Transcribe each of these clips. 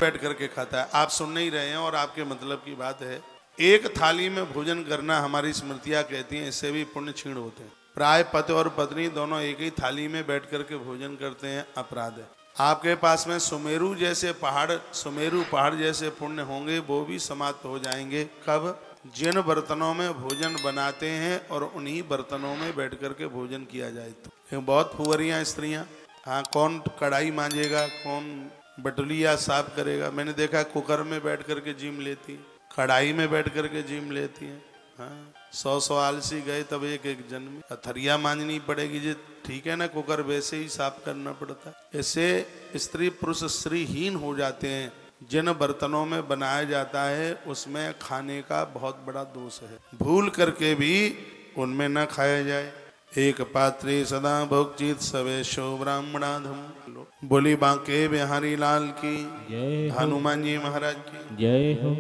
बैठ करके खाता है। आप सुन नहीं रहे हैं और आपके मतलब की बात है। एक थाली में भोजन करना हमारी स्मृतियां कहती हैं, इससे भी पुण्य क्षीण होते हैं। प्राय पति और पत्नी दोनों एक ही थाली में बैठ करके भोजन करते हैं, अपराध है। आपके पास में सुमेरु पहाड़ जैसे पुण्य होंगे, वो भी समाप्त हो जाएंगे। कब? जिन बर्तनों में भोजन बनाते हैं और उन्हीं बर्तनों में बैठ करके भोजन किया जाए तो। बहुत फुहरियाँ स्त्रियां, हाँ, कौन कढ़ाई मांजेगा, कौन बटुलिया साफ करेगा। मैंने देखा कुकर में बैठ करके जिम लेती, कढ़ाई में बैठ करके जिम लेती है। हाँ, 100 आलसी गए तब एक जन्म। थरिया मांजनी पड़ेगी जी, ठीक है ना, कुकर वैसे ही साफ करना पड़ता है। ऐसे स्त्री पुरुष श्रीहीन हो जाते हैं। जिन बर्तनों में बनाया जाता है उसमें खाने का बहुत बड़ा दोष है। भूल करके भी उनमें न खाया जाए। एक पात्रे सदा भोगचित सवेशो ब्राह्मणाधम। बोली बांके बिहारी लाल की, हनुमान जी महाराज की जय हो।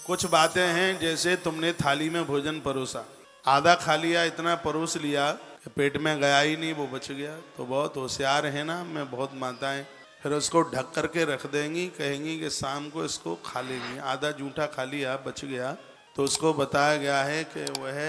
कुछ बातें हैं, जैसे तुमने थाली में भोजन परोसा, आधा खा लिया, इतना परोस लिया कि पेट में गया ही नहीं, वो बच गया। तो बहुत होशियार है ना, मैं बहुत माताएं फिर उसको ढक करके रख देंगी, कहेंगी कि शाम को इसको खा लेंगी। आधा जूठा खा लिया, बच गया, तो उसको बताया गया है कि वह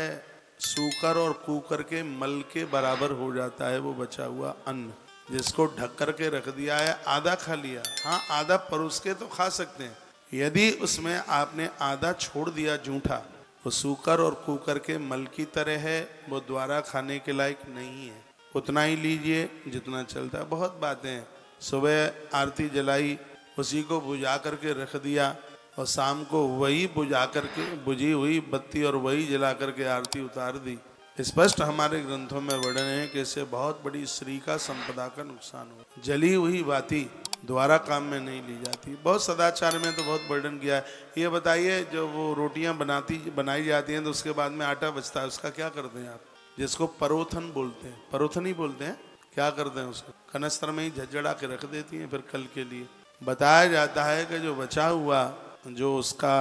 सूकर और कूकर के मल के बराबर हो जाता है वो बचा हुआ अन्न। जिसको ढक करके रख दिया है, आधा खा लिया, हाँ आधा परोस के तो खा सकते हैं। यदि उसमें आपने आधा छोड़ दिया जूठा, वो सूकर और कूकर के मल की तरह है, वो द्वारा खाने के लायक नहीं है। उतना ही लीजिए जितना चलता है। बहुत बातें हैं। सुबह आरती जलाई, उसी को बुझा करके रख दिया, और शाम को वही बुझा करके बुझी हुई बत्ती और वही जला करके आरती उतार दी। स्पष्ट हमारे ग्रंथों में वर्णन है कि इससे बहुत बड़ी श्री का संपदा का नुकसान हो। जली हुई बाती द्वारा काम में नहीं ली जाती। बहुत सदाचार में तो बहुत वर्णन किया है। ये बताइए, जो वो रोटियां बनाई जाती हैं तो उसके बाद में आटा बचता है, उसका क्या करते हैं आप? जिसको परोथन बोलते हैं, परोथन ही बोलते हैं, क्या करते हैं उसको? कनस्तर में ही झज्जड़ा के रख देती हैं फिर कल के लिए। बताया जाता है कि जो बचा हुआ जो उसका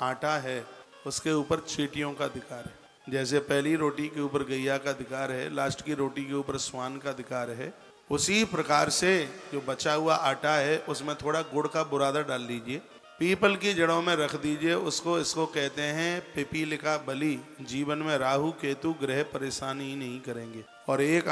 आटा है, उसके ऊपर चींटियों का अधिकार है। जैसे पहली रोटी के ऊपर गैया का अधिकार है, लास्ट की रोटी के ऊपर स्वान का अधिकार है, उसी प्रकार से जो बचा हुआ आटा है उसमें थोड़ा गुड़ का बुरादा डाल लीजिए, पीपल की जड़ों में रख दीजिए उसको। इसको कहते हैं पिपीलिका बलि। जीवन में राहु केतु ग्रह परेशानी नहीं करेंगे। और एक